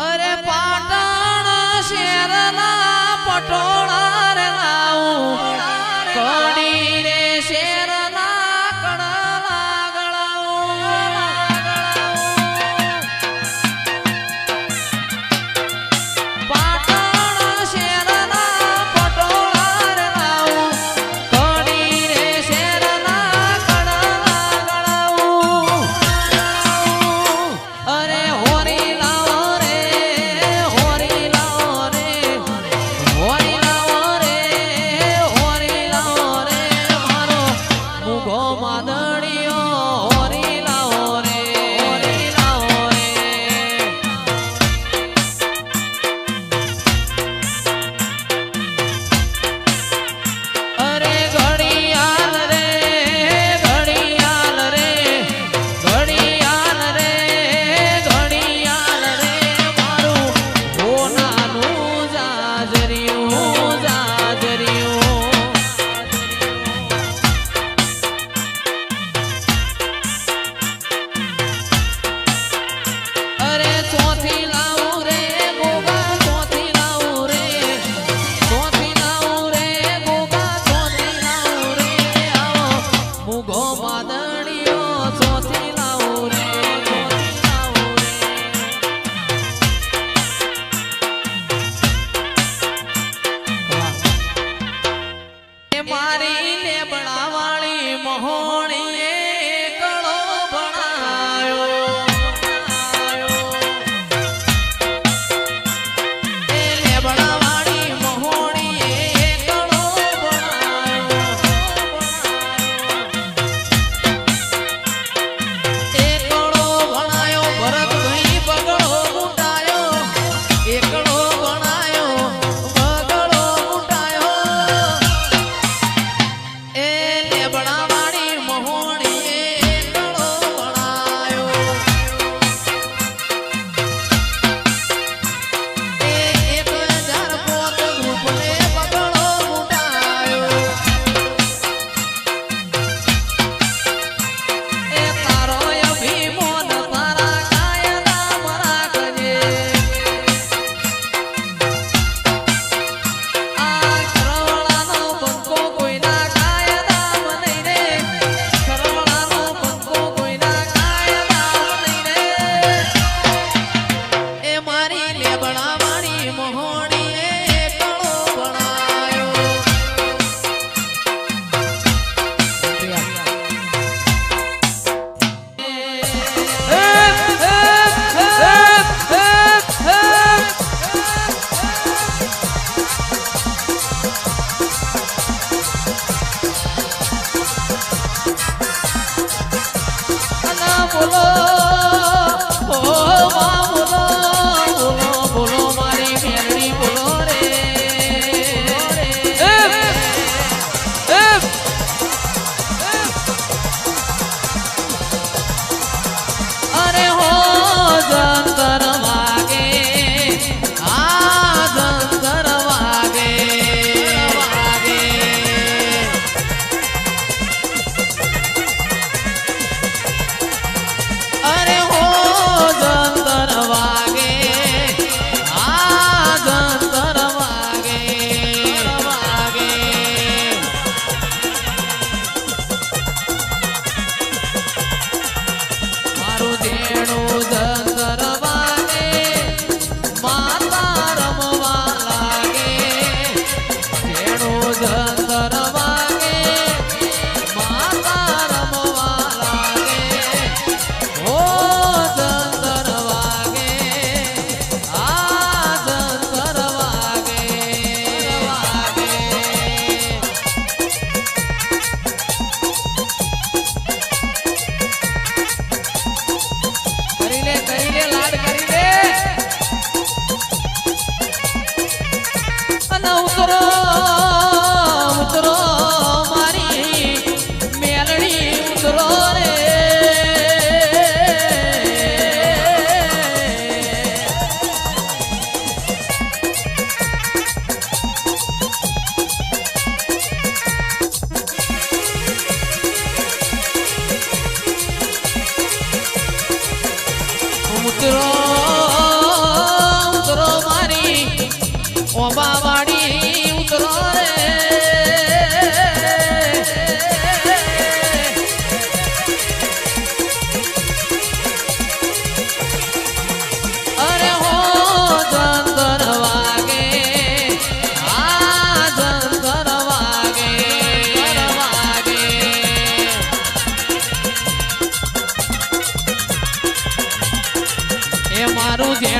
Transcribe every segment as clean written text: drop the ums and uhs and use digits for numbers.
અરે પાટણ શેરના પટોળા રે લાવું કડી રે શેરના કડલા ગળાવું પાટણ શેરના પટોળા રે લાવું કડી રે શેરના કડલા ગળાવું અરે હોરી લાવો રે હોરી લાવો રે હોરી લાવો રે હોરી લાવો રે મારો મુગો માદણીયો હોરી લાવો રે હોરી લાવો રે અરે ઘડિયાળ રે ઘડિયાળ રે ઘડિયાળ રે ઘડિયાળ રે મારું હોનાનું જાજરિયું જાજરિયું અરે ચોથી લાવું રે ગોગા ચોથી લાવું રે ચોથી લાવું રે ગોગા ચોથી લાવું રે આવો મુગો માદણીયો ચોથી લાવું રે ચોથી લાવું રે મારી લેબડા વાળી મહોણીએ કળો ભણાયો એ લેબડા વાળી મહોણીએ કળો ભણાયો એકડો ભણાયો ભરતભાઈ બગડો મૂટાયો એકડો ભણાયો બગડો મૂટાયો એ લેબડા વાળી મહોણીએ એકડો ભણાયો એ 1000 પોત ગ્રુપને બગડો મૂટાયો એ તારો અભિમોન તારા કાયદા મરાકજે આ કરવળાનો બંકો કોઈના કાયદા નહીં રે કરવળાનો બંકો કોઈના કાયદા નહીં રે એ મારી લેબડા વાળી મહોણીએ એકડો ભણાયો અલા બોલો ઓ માં બોલો બોલો બોલો મારી મેરડી બોલો રે અરે હો જંતર વાગે આ જંતર વાગે વાગે અરે હો જંતર વાગે આ જંતર વાગે વાગે મારું દેણું જંતર વાગે માતા રમવા લાગે દેણું જંતર વાગે માતા રમવા લાગે ઓ જંતર વાગે આ જંતર વાગે વાગે કરી લે લાડ કરી લે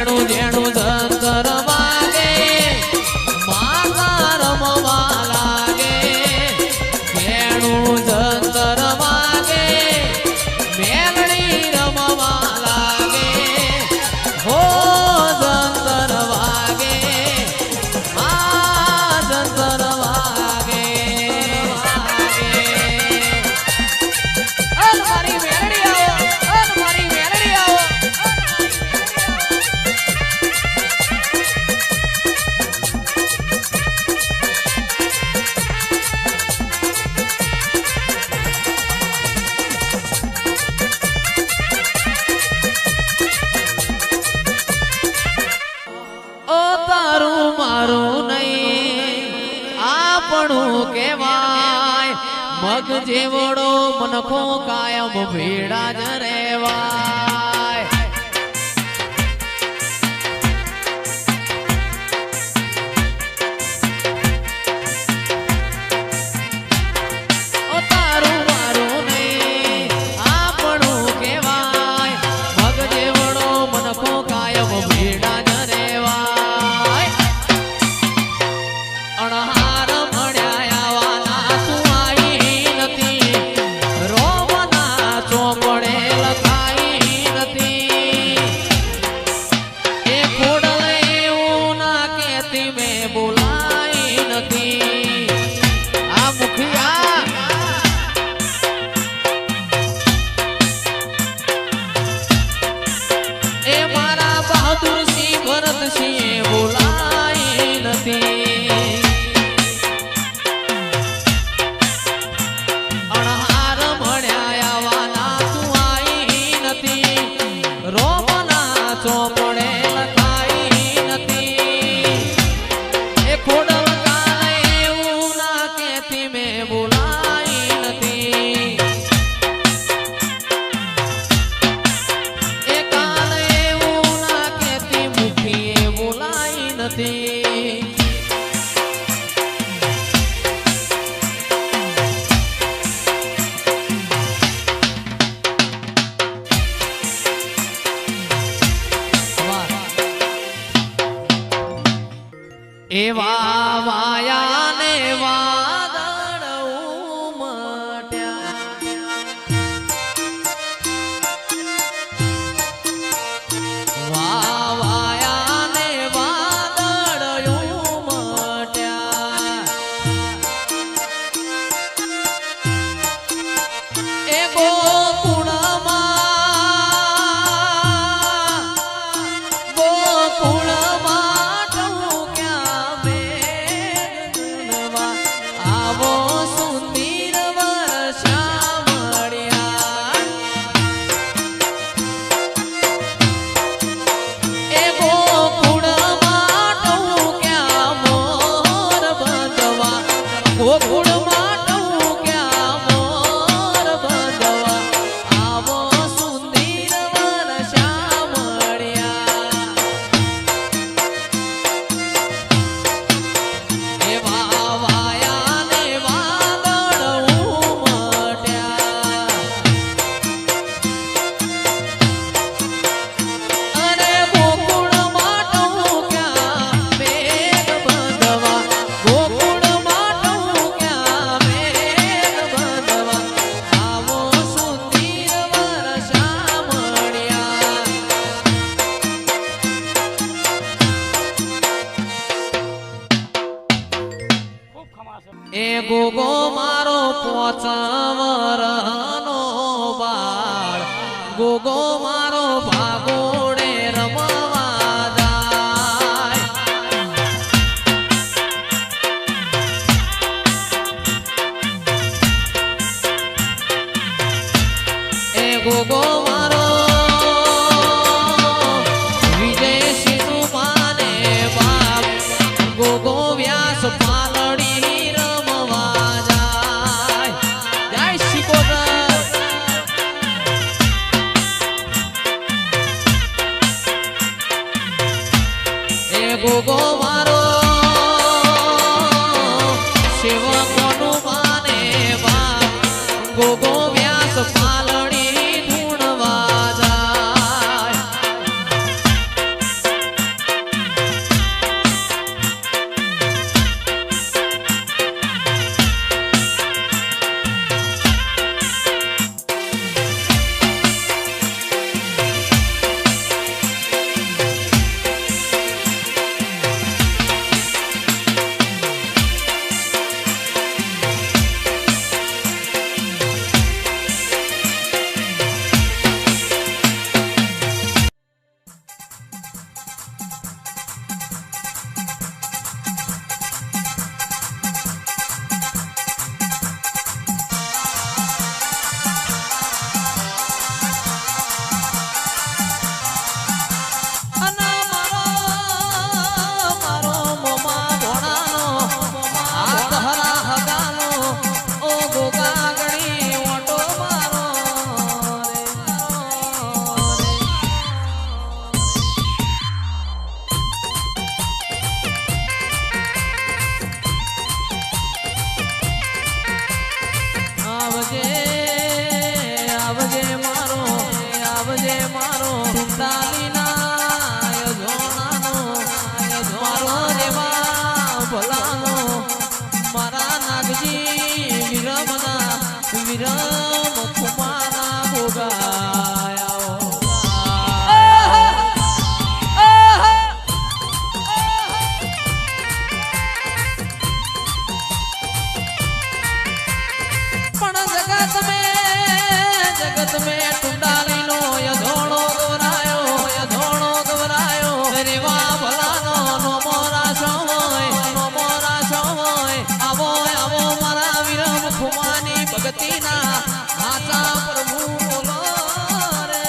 જેણું જેણું જંતર વાગે માતા રમવા લાગે જેણું જંતર વાગે મેલડી રમવા લાગે હો જંતર વાગે આ જંતર વાગે મારી મેલડી આવો મારી મેલડી આવો તારું મારું નહીં આપણું કહેવાય મગ જેવડો મનખો કાયમ ભેડા જ રહેવાય તારું મારું નહીં આપણું કહેવાય મગ જેવડો મનખો કાયમ ભેડા જ રહેવાય અણહાર મળ્યા આવાના તું આવી નથી રોમના ચોપડે લખાઈ નથી એ ખોડલ એવું ના કેતી મેં બોલાઈ નથી આ મુખિયા એ મારા બહાદુરસિંહ ભરતસિંહ બોલાઈ નથી અણહાર મળ્યા આવાના તું આવી નથી રોમના ચોપડે લખાઈ નથી એ ખોડલ કાલે એવું ના કેતી મેં બોલાઈ નથી એ કાલે એવું ના કેતી મુખીએ બોલાઈ નથી એવા વાયા ને વાદળ ઉમટ્યા વાયા ને વાદળ ઉમટ્યા એ ગોકુળમાં ટૂંક્યા મેઘનવા આવો સુંદર વર્ષા મળ્યા એ ગોકુળમાં ટૂંક્યા મોર બંધવા ગોકુળમાં ટૂંક્યા મોર બંધવા આવો સુંદર વર્ષા મળ્યા એવા વાયા ને વાદળ ઉમટ્યા અને ગોકુળમાં ટૂંક્યા મેઘ બંધવા ગોકુળમાં ટૂંક્યા મેઘ બંધવા આવો સુંદર વર્ષા મળ્યા એ ગોગો મારો પોચવરનો બાળ ગોગો મારો ભાગોડે રમવા જાય એ ગોગો મારો વિજય સિંધુ માને બાપ ગોગો વ્યાસ પાલડી રમવા જાય જય શિકોતર એ ગોગો મારો સેવકોનું માને બાપ ગોગો વ્યાસ પાલડી ધૂણવા જાય વિરમ કુમારા ભોગાયા પણ જગત में ટુંડાલી નો યધોણો દોરાયો રેવા ભલાનો નો મોરા શોય આવો મારા વિરમ ખુમાની ભક્તિના આચા પ્રભુ બોલો રે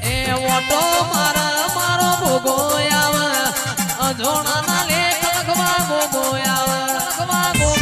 એ ઓટો મારો ભોગો આવે અજોણાના લેખ લખવા ભોગો આવે